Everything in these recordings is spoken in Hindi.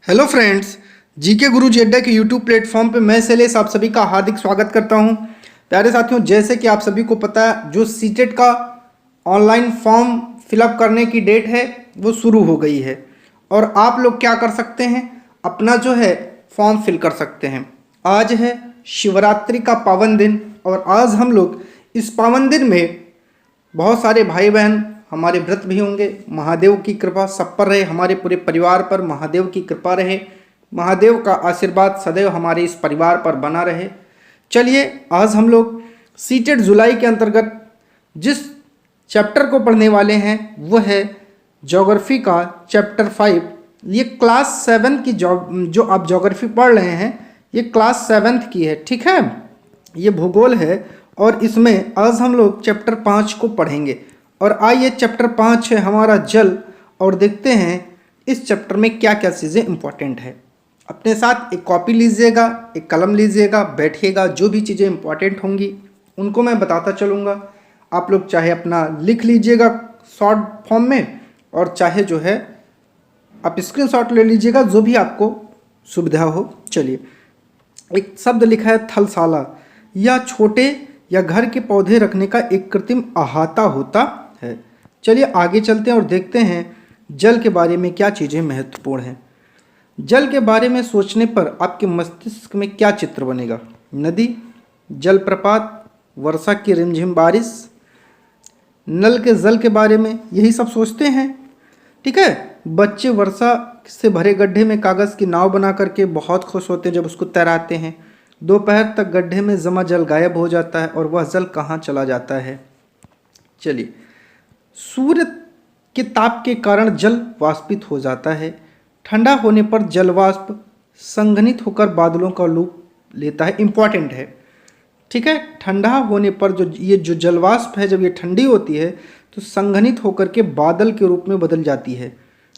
हेलो फ्रेंड्स, जीके गुरु जी अड्डा के यूट्यूब प्लेटफॉर्म पे मैं शैलेश आप सभी का हार्दिक स्वागत करता हूं। प्यारे साथियों, जैसे कि आप सभी को पता है, जो सीटेट का ऑनलाइन फॉर्म फिलअप करने की डेट है वो शुरू हो गई है और आप लोग क्या कर सकते हैं, अपना जो है फॉर्म फिल कर सकते हैं। आज है शिवरात्रि का पावन दिन और आज हम लोग इस पावन दिन में बहुत सारे भाई बहन हमारे व्रत भी होंगे। महादेव की कृपा सब पर रहे, हमारे पूरे परिवार पर महादेव की कृपा रहे, महादेव का आशीर्वाद सदैव हमारे इस परिवार पर बना रहे। चलिए, आज हम लोग सीटेट जुलाई के अंतर्गत जिस चैप्टर को पढ़ने वाले हैं वो है ज्योग्राफी का चैप्टर 5। ये क्लास 7 की जो आप ज्योग्राफी पढ़ रहे हैं ये क्लास 7th की है, ठीक है। ये भूगोल है और इसमें आज हम लोग चैप्टर 5 को पढ़ेंगे। और आइए, चैप्टर 5 है हमारा जल, और देखते हैं इस चैप्टर में क्या क्या चीज़ें इंपॉर्टेंट है। अपने साथ एक कॉपी लीजिएगा, एक कलम लीजिएगा, बैठिएगा। जो भी चीज़ें इंपॉर्टेंट होंगी उनको मैं बताता चलूँगा। आप लोग चाहे अपना लिख लीजिएगा शॉर्ट फॉर्म में, और चाहे जो है आप स्क्रीनशॉट ले लीजिएगा, जो भी आपको सुविधा हो। चलिए, एक शब्द लिखा है थलशाला। यह छोटे या घर के पौधे रखने का एक कृत्रिम अहाता होता है। चलिए आगे चलते हैं और देखते हैं जल के बारे में क्या चीज़ें महत्वपूर्ण हैं। जल के बारे में सोचने पर आपके मस्तिष्क में क्या चित्र बनेगा? नदी, जलप्रपात, वर्षा की रिमझिम बारिश, नल के जल के बारे में यही सब सोचते हैं, ठीक है। बच्चे वर्षा से भरे गड्ढे में कागज़ की नाव बना करके बहुत खुश होते हैं जब उसको तैराते हैं। दोपहर तक गड्ढे में जमा जल गायब हो जाता है और वह जल कहाँ चला जाता है? चलिए, सूर्य के ताप के कारण जल वाष्पित हो जाता है। ठंडा होने पर जल वाष्प संघनित होकर बादलों का रूप लेता है। इम्पॉर्टेंट है, ठीक है। ठंडा होने पर जो जल वाष्प है, जब ये ठंडी होती है तो संघनित होकर के बादल के रूप में बदल जाती है।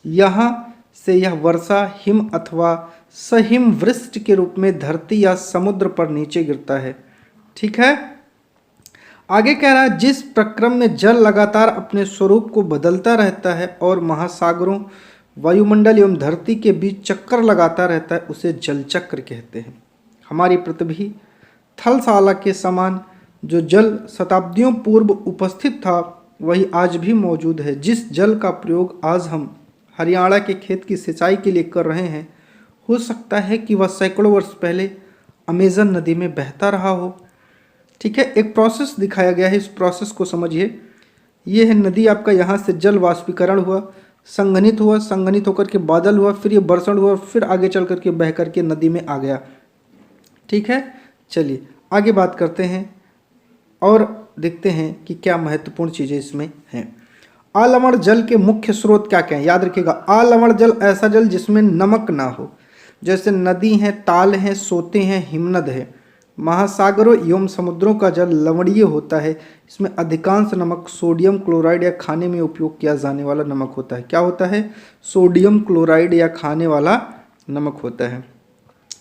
यहाँ से यह वर्षा हिम अथवा सहिम वृष्टि के रूप में धरती या समुद्र पर नीचे गिरता है, ठीक है। आगे कह रहा है, जिस प्रक्रम में जल लगातार अपने स्वरूप को बदलता रहता है और महासागरों, वायुमंडल एवं धरती के बीच चक्कर लगाता रहता है, उसे जल चक्र कहते हैं। हमारी पृथ्वी थलशाला के समान जो जल शताब्दियों पूर्व उपस्थित था वही आज भी मौजूद है। जिस जल का प्रयोग आज हम हरियाणा के खेत की सिंचाई के लिए कर रहे हैं, हो सकता है कि वह सैकड़ों वर्ष पहले अमेजन नदी में बहता रहा हो, ठीक है। एक प्रोसेस दिखाया गया है, इस प्रोसेस को समझिए। ये है नदी, आपका यहाँ से जल वाष्पीकरण हुआ, संघनित हुआ, संघनित होकर के बादल हुआ, फिर ये बरसण हुआ, फिर आगे चल करके बह करके नदी में आ गया, ठीक है। चलिए आगे बात करते हैं और देखते हैं कि क्या महत्वपूर्ण चीज़ें इसमें हैं। आलवण जल के मुख्य स्रोत क्या क्या हैं? याद रखिएगा, आलवण जल ऐसा जल जिसमें नमक ना हो, जैसे नदी हैं, ताल हैं, सोते हैं, हिमनद है। महासागरों एवं समुद्रों का जल लवणीय होता है। इसमें अधिकांश नमक सोडियम क्लोराइड या खाने में उपयोग किया जाने वाला नमक होता है। क्या होता है? सोडियम क्लोराइड या खाने वाला नमक होता है।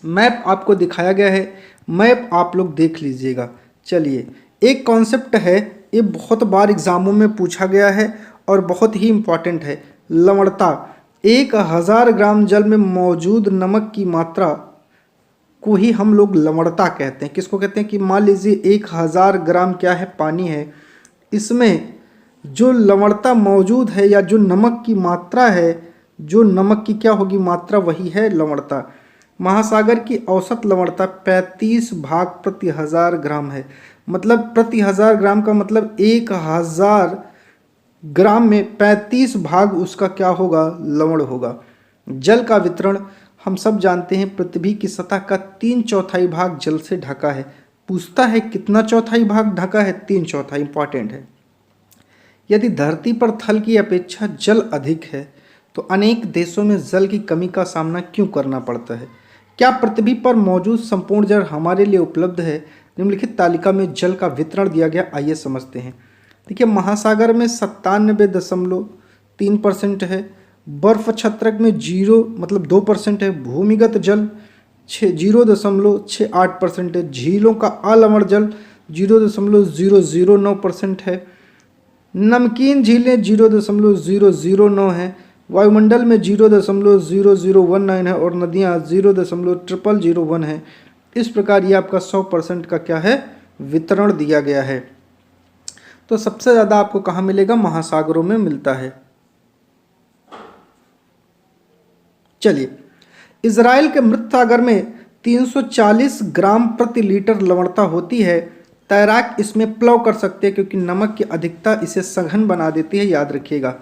मैप आपको दिखाया गया है, मैप आप लोग देख लीजिएगा। चलिए, एक कॉन्सेप्ट है, ये बहुत बार एग्जामों में पूछा गया है और बहुत ही इम्पॉर्टेंट है। लवणता, 1000 ग्राम जल में मौजूद नमक की मात्रा को ही हम लोग लवणता कहते हैं। किसको कहते हैं? कि मान लीजिए 1000 ग्राम क्या है, पानी है, इसमें जो लवणता मौजूद है या जो नमक की मात्रा है, जो नमक की क्या होगी मात्रा, वही है लवणता। महासागर की औसत लवणता 35 भाग प्रति 1000 ग्राम है। मतलब प्रति 1000 ग्राम का मतलब 1000 ग्राम में 35 भाग उसका क्या होगा? लवण होगा। जल का वितरण हम सब जानते हैं, पृथ्वी की सतह का 3/4 भाग जल से ढका है। पूछता है कितना चौथाई भाग ढका है? 3/4। इंपॉर्टेंट है। यदि धरती पर थल की अपेक्षा जल अधिक है तो अनेक देशों में जल की कमी का सामना क्यों करना पड़ता है? क्या पृथ्वी पर मौजूद संपूर्ण जल हमारे लिए उपलब्ध है? निम्नलिखित तालिका में जल का वितरण दिया गया, आइए समझते हैं। देखिए, महासागर में 97.3% है, बर्फ छत्रक में 2% है, भूमिगत जल 0.68% है, झीलों का अलवण जल 0.009% है, नमकीन झीलें 0.009 है, वायुमंडल में 0.0019 है और नदियाँ 0.0001 है। इस प्रकार ये आपका 100% का क्या है, वितरण दिया गया है। तो सबसे ज़्यादा आपको कहाँ मिलेगा, महासागरों में मिलता है। चलिए, इजराइल के मृत सागर में 340 ग्राम प्रति लीटर लवणता होती है। तैराक इसमें प्लव कर सकते हैं क्योंकि नमक की अधिकता इसे सघन बना देती है, याद रखिएगा।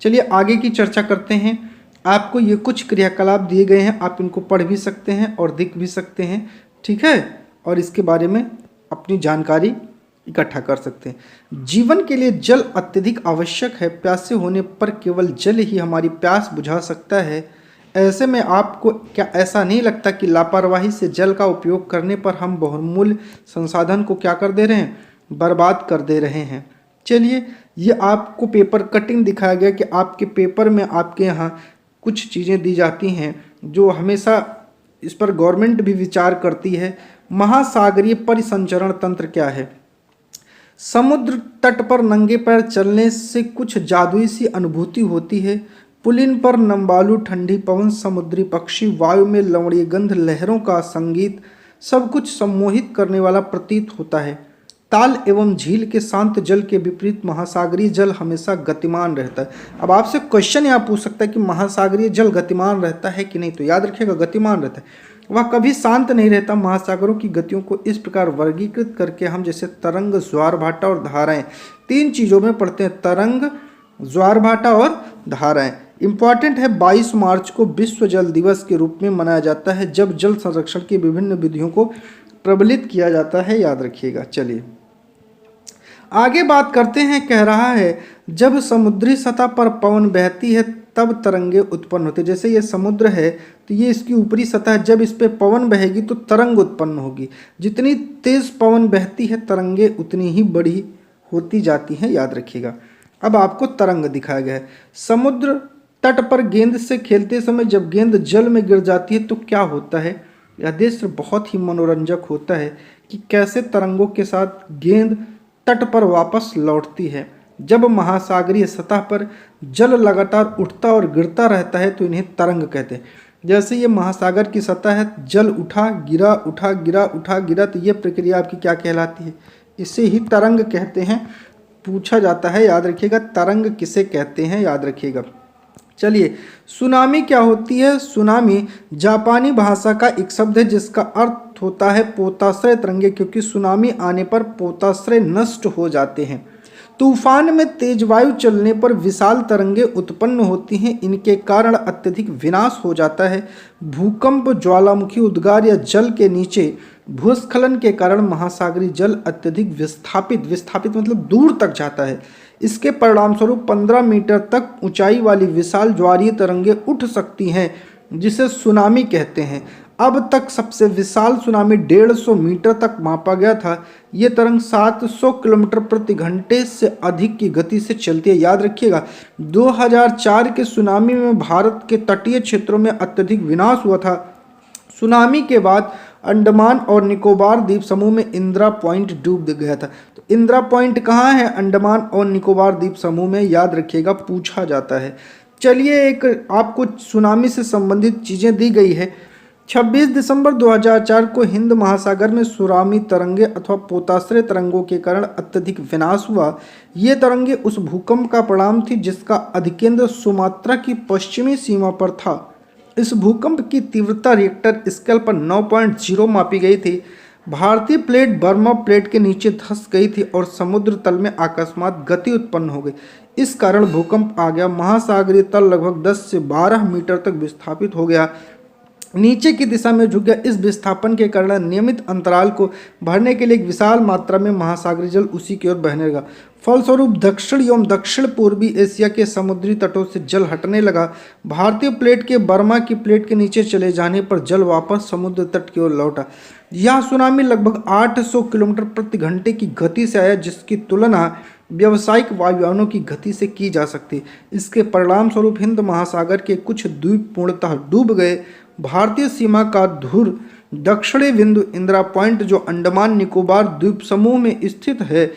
चलिए आगे की चर्चा करते हैं। आपको ये कुछ क्रियाकलाप दिए गए हैं, आप इनको पढ़ भी सकते हैं और दिख भी सकते हैं, ठीक है, और इसके बारे में अपनी जानकारी इकट्ठा कर सकते हैं। जीवन के लिए जल अत्यधिक आवश्यक है। प्यासे होने पर केवल जल ही हमारी प्यास बुझा सकता है। ऐसे में आपको क्या ऐसा नहीं लगता कि लापरवाही से जल का उपयोग करने पर हम बहुमूल्य संसाधन को क्या कर दे रहे हैं, बर्बाद कर दे रहे हैं। चलिए, ये आपको पेपर कटिंग दिखाया गया कि आपके पेपर में आपके यहाँ कुछ चीज़ें दी जाती हैं जो हमेशा इस पर गवर्नमेंट भी विचार करती है। महासागरीय परिसंचरण तंत्र क्या है? समुद्र तट पर नंगे पैर चलने से कुछ जादुई सी अनुभूति होती है। पुलिन पर नम्बालू ठंडी पवन, समुद्री पक्षी, वायु में लवणीय गंध, लहरों का संगीत, सब कुछ सम्मोहित करने वाला प्रतीत होता है। ताल एवं झील के शांत जल के विपरीत महासागरीय जल हमेशा गतिमान रहता है। अब आपसे क्वेश्चन यहाँ पूछ सकता है कि महासागरीय जल गतिमान रहता है कि नहीं, तो याद रखिएगा गतिमान रहता है, वह कभी शांत नहीं रहता। महासागरों की गतियों को इस प्रकार वर्गीकृत करके हम जैसे तरंग, ज्वार भाटा और धाराएं, तीन चीज़ों में पढ़ते हैं, तरंग, ज्वार भाटा और धाराएं। इम्पॉर्टेंट है, 22 मार्च को विश्व जल दिवस के रूप में मनाया जाता है, जब जल संरक्षण की विभिन्न विधियों को प्रबलित किया जाता है, याद रखिएगा। चलिए आगे बात करते हैं। कह रहा है जब समुद्री सतह पर पवन बहती है तब तरंगे उत्पन्न होती है। जैसे ये समुद्र है तो ये इसकी ऊपरी सतह है, जब इस पे पवन बहेगी तो तरंग उत्पन्न होगी। जितनी तेज पवन बहती है तरंगे उतनी ही बड़ी होती जाती हैं, याद रखिएगा। अब आपको तरंग दिखाया गया है। समुद्र तट पर गेंद से खेलते समय जब गेंद जल में गिर जाती है तो क्या होता है? यह दृश्य बहुत ही मनोरंजक होता है कि कैसे तरंगों के साथ गेंद तट पर वापस लौटती है। जब महासागरीय सतह पर जल लगातार उठता और गिरता रहता है तो इन्हें तरंग कहते हैं। जैसे ये महासागर की सतह है, जल उठा गिरा, उठा गिरा, उठा गिरा, तो ये प्रक्रिया आपकी क्या कहलाती है? इसे ही तरंग कहते हैं। पूछा जाता है, याद रखिएगा, तरंग किसे कहते हैं, याद रखिएगा। चलिए, सुनामी क्या होती है? सुनामी जापानी भाषा का एक शब्द है जिसका अर्थ होता है पोताश्रय तरंगे, क्योंकि सुनामी आने पर पोताश्रय नष्ट हो जाते हैं। तूफान में तेज वायु चलने पर विशाल तरंगे उत्पन्न होती हैं, इनके कारण अत्यधिक विनाश हो जाता है। भूकंप, ज्वालामुखी उद्गार या जल के नीचे भूस्खलन के कारण महासागरीय जल अत्यधिक विस्थापित मतलब दूर तक जाता है। इसके परिणामस्वरूप 15 मीटर तक ऊंचाई वाली विशाल ज्वारीय तरंगे उठ सकती हैं, जिसे सुनामी कहते हैं। अब तक सबसे विशाल सुनामी 150 मीटर तक मापा गया था। ये तरंग 700 किलोमीटर प्रति घंटे से अधिक की गति से चलती है, याद रखिएगा। 2004 के सुनामी में भारत के तटीय क्षेत्रों में अत्यधिक विनाश हुआ था। सुनामी के बाद अंडमान और निकोबार द्वीप समूह में इंदिरा पॉइंट डूब गया था। तो इंदिरा पॉइंट कहाँ है? अंडमान और निकोबार द्वीप समूह में, याद रखिएगा, पूछा जाता है। चलिए, एक आपको सुनामी से संबंधित चीज़ें दी गई है। 26 दिसंबर 2004 को हिंद महासागर में सुनामी तरंगे अथवा पोताश्रय तरंगों के कारण अत्यधिक विनाश हुआ। ये तरंगे उस भूकंप का परिणाम थी जिसका अधिकेंद्र सुमात्रा की पश्चिमी सीमा पर था। इस भूकंप की तीव्रता रिएक्टर स्केल पर 9.0 मापी गई थी। भारतीय प्लेट बर्मा प्लेट के नीचे धंस गई थी और समुद्र तल में अकस्मात गति उत्पन्न हो गई। इस कारण भूकंप आ गया। महासागरीय तल लगभग 10 से 12 मीटर तक विस्थापित हो गया, नीचे की दिशा में झुक गया। इस विस्थापन के कारण नियमित अंतराल को भरने के लिए एक विशाल मात्रा में महासागरीय जल उसी की ओर बहने लगा। फलस्वरूप दक्षिण एवं दक्षिण पूर्वी एशिया के समुद्री तटों से जल हटने लगा। भारतीय प्लेट के बर्मा की प्लेट के नीचे चले जाने पर जल वापस समुद्र तट की ओर लौटा। यह सुनामी लगभग 800 किलोमीटर प्रति घंटे की गति से आया, जिसकी तुलना व्यावसायिक वायुयानों की गति से की जा सकती है। इसके परिणाम स्वरूप हिंद महासागर के कुछ द्वीप पूर्णतः डूब गए। भारतीय सीमा का धुर दक्षिणी बिंदु इंदिरा पॉइंट, जो अंडमान निकोबार द्वीप समूह में स्थित है,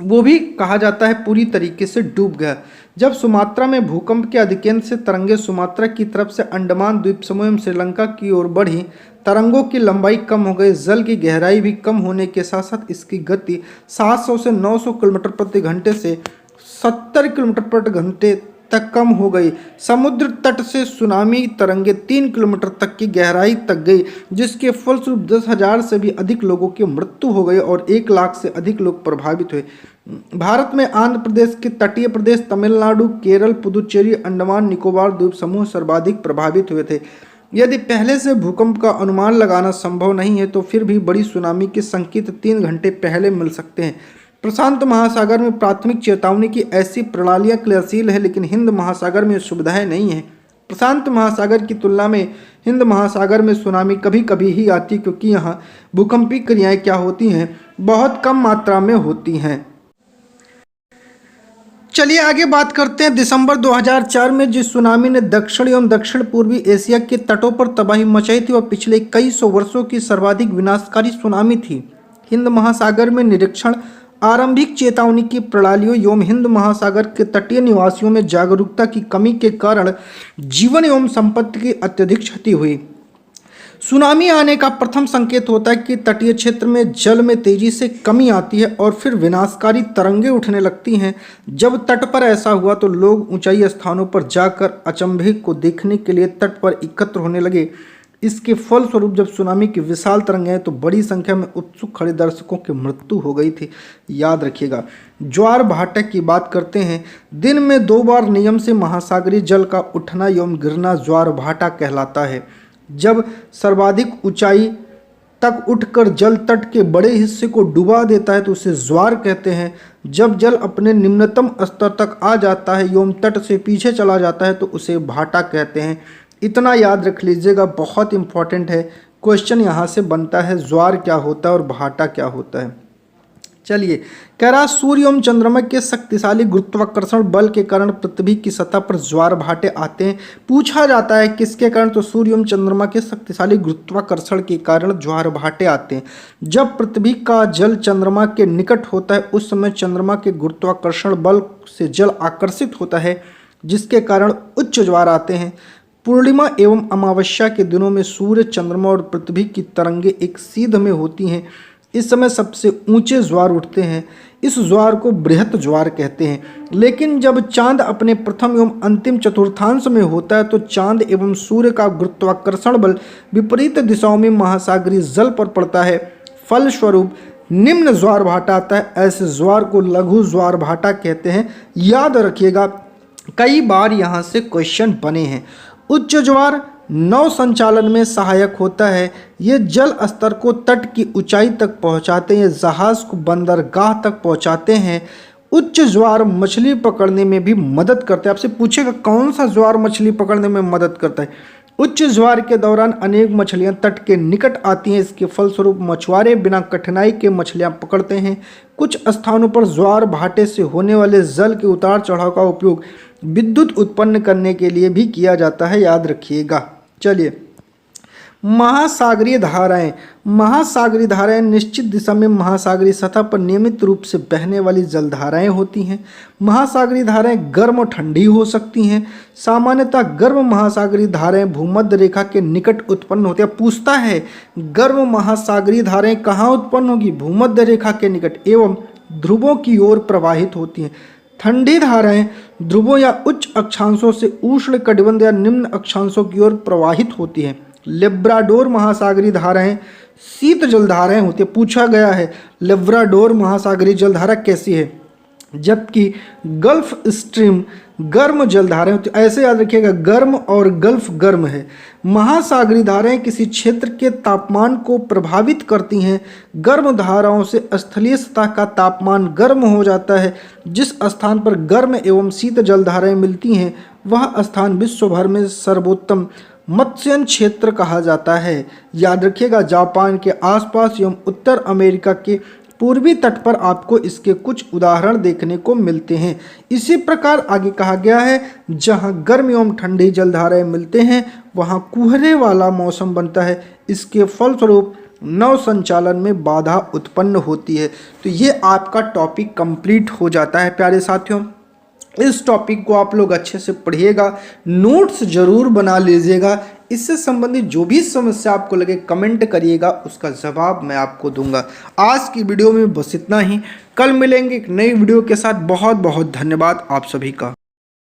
वो भी कहा जाता है पूरी तरीके से डूब गया। जब सुमात्रा में भूकंप के अधिकेंद्र से तरंगे सुमात्रा की तरफ से अंडमान द्वीप समूह एवं श्रीलंका की ओर बढ़ी, तरंगों की लंबाई कम हो गई, जल की गहराई भी कम होने के साथ साथ इसकी गति 700 से 900 किलोमीटर प्रति घंटे से 70 किलोमीटर प्रति घंटे तक कम हो गई। समुद्र तट से सुनामी तरंगे 3 किलोमीटर तक की गहराई तक गई, जिसके फलस्वरूप 10,000 से भी अधिक लोगों की मृत्यु हो गई और 1 लाख से अधिक लोग प्रभावित हुए। भारत में आंध्र प्रदेश के तटीय प्रदेश, तमिलनाडु, केरल, पुदुचेरी, अंडमान निकोबार द्वीप समूह सर्वाधिक प्रभावित हुए थे। यदि पहले से भूकंप का अनुमान लगाना संभव नहीं है तो फिर भी बड़ी सुनामी के संकेत 3 घंटे पहले मिल सकते हैं। प्रशांत महासागर में प्राथमिक चेतावनी की ऐसी प्रणालियां क्रियाशील है, लेकिन हिंद महासागर में सुविधाएं नहीं है। प्रशांत महासागर की तुलना में हिंद महासागर में सुनामी कभी कभी ही आती, क्योंकि यहाँ भूकंपीय क्रियाएं क्या होती हैं, बहुत कम मात्रा में होती हैं। चलिए आगे बात करते हैं। दिसंबर 2004 में जिस सुनामी ने दक्षिण एवं दक्षिण पूर्वी एशिया के तटों पर तबाही मचाई थी, वह पिछले कई सौ वर्षों की सर्वाधिक विनाशकारी सुनामी थी। हिंद महासागर में निरीक्षण, आरंभिक चेतावनी की प्रणालियों एवं हिंद महासागर के तटीय निवासियों में जागरूकता की कमी के कारण जीवन एवं संपत्ति की अत्यधिक क्षति हुई। सुनामी आने का प्रथम संकेत होता है कि तटीय क्षेत्र में जल में तेजी से कमी आती है और फिर विनाशकारी तरंगे उठने लगती हैं। जब तट पर ऐसा हुआ तो लोग ऊंचाई स्थानों पर जाकर अचंभे को देखने के लिए तट पर एकत्र होने लगे। इसके फलस्वरूप जब सुनामी की विशाल तरंगें आए तो बड़ी संख्या में उत्सुक खड़े दर्शकों की मृत्यु हो गई थी। याद रखिएगा। ज्वार भाटा की बात करते हैं। दिन में 2 बार नियम से महासागरीय जल का उठना एवं गिरना ज्वार भाटा कहलाता है। जब सर्वाधिक ऊंचाई तक उठकर जल तट के बड़े हिस्से को डुबा देता है तो उसे ज्वार कहते हैं। जब जल अपने निम्नतम स्तर तक आ जाता है एवं तट से पीछे चला जाता है तो उसे भाटा कहते हैं। इतना याद रख लीजिएगा, बहुत इंपॉर्टेंट है। क्वेश्चन यहाँ से बनता है, ज्वार क्या होता है और भाटा क्या होता है। चलिए, कह रहा सूर्य एवं चंद्रमा के शक्तिशाली गुरुत्वाकर्षण बल के कारण पृथ्वी की सतह पर ज्वार भाटे आते हैं। पूछा जाता है किसके कारण, तो सूर्य एवं चंद्रमा के शक्तिशाली गुरुत्वाकर्षण के कारण ज्वार भाटे आते हैं। जब पृथ्वी का जल चंद्रमा के निकट होता है उस समय चंद्रमा के गुरुत्वाकर्षण बल से जल आकर्षित होता है, जिसके कारण उच्च ज्वार आते हैं। पूर्णिमा एवं अमावस्या के दिनों में सूर्य, चंद्रमा और पृथ्वी की तरंगे एक सीध में होती हैं। इस समय सबसे ऊंचे ज्वार उठते हैं। इस ज्वार को बृहत ज्वार कहते हैं। लेकिन जब चांद अपने प्रथम एवं अंतिम चतुर्थांश में होता है तो चांद एवं सूर्य का गुरुत्वाकर्षण बल विपरीत दिशाओं में महासागरीय जल पर पड़ता है। फलस्वरूप निम्न ज्वार भाटा आता है। ऐसे ज्वार को लघु ज्वार भाटा कहते हैं। याद रखिएगा, कई बार यहाँ से क्वेश्चन बने हैं। उच्च ज्वार नौ संचालन में सहायक होता है। ये जल स्तर को तट की ऊंचाई तक पहुंचाते हैं, जहाज को बंदरगाह तक पहुंचाते हैं। उच्च ज्वार मछली पकड़ने में भी मदद करते हैं। आपसे पूछेगा कौन सा ज्वार मछली पकड़ने में मदद करता है। उच्च ज्वार के दौरान अनेक मछलियां तट के निकट आती हैं। इसके फलस्वरूप मछुआरे बिना कठिनाई के मछलियां पकड़ते हैं। कुछ स्थानों पर ज्वार भाटे से होने वाले जल के उतार चढ़ाव का उपयोग विद्युत उत्पन्न करने के लिए भी किया जाता है। याद रखिएगा। चलिए, महासागरीय धाराएं। महासागरीय धाराएं निश्चित दिशा में महासागरीय सतह पर नियमित रूप से बहने वाली जलधाराएं होती हैं। महासागरीय धाराएं गर्म और ठंडी हो सकती हैं। सामान्यतः गर्म महासागरीय धाराएं भूमध्य रेखा के निकट उत्पन्न होती हैं। पूछता है गर्म महासागरीय धाराएं कहाँ उत्पन्न होगी? भूमध्य रेखा के निकट एवं ध्रुवों की ओर प्रवाहित होती हैं। ठंडी धाराएं ध्रुवों या उच्च अक्षांशों से उष्ण कटिबंध या निम्न अक्षांशों की ओर प्रवाहित होती हैं। लेब्राडोर महासागरीय धाराएं शीत जलधाराएं होती है। पूछा गया है लेब्राडोर महासागरीय जलधारा कैसी है, जबकि गल्फ स्ट्रीम गर्म जलधाराएं होती है। ऐसे याद रखिएगा, गर्म और गल्फ गर्म है। महासागरीय धाराएं किसी क्षेत्र के तापमान को प्रभावित करती हैं। गर्म धाराओं से स्थलीय सतह का तापमान गर्म हो जाता है। जिस स्थान पर गर्म एवं शीत जलधाराएं मिलती हैं वह स्थान विश्व भर में सर्वोत्तम मत्स्यन क्षेत्र कहा जाता है। याद रखिएगा, जापान के आसपास एवं उत्तर अमेरिका के पूर्वी तट पर आपको इसके कुछ उदाहरण देखने को मिलते हैं। इसी प्रकार आगे कहा गया है, जहां गर्म एवं ठंडी जलधाराएं मिलते हैं वहां कुहरे वाला मौसम बनता है। इसके फलस्वरूप नौ संचालन में बाधा उत्पन्न होती है। तो ये आपका टॉपिक कंप्लीट हो जाता है प्यारे साथियों। इस टॉपिक को आप लोग अच्छे से पढ़िएगा, नोट्स जरूर बना लीजिएगा। इससे संबंधित जो भी समस्या आपको लगे कमेंट करिएगा, उसका जवाब मैं आपको दूंगा। आज की वीडियो में बस इतना ही, कल मिलेंगे एक नई वीडियो के साथ। बहुत बहुत धन्यवाद आप सभी का।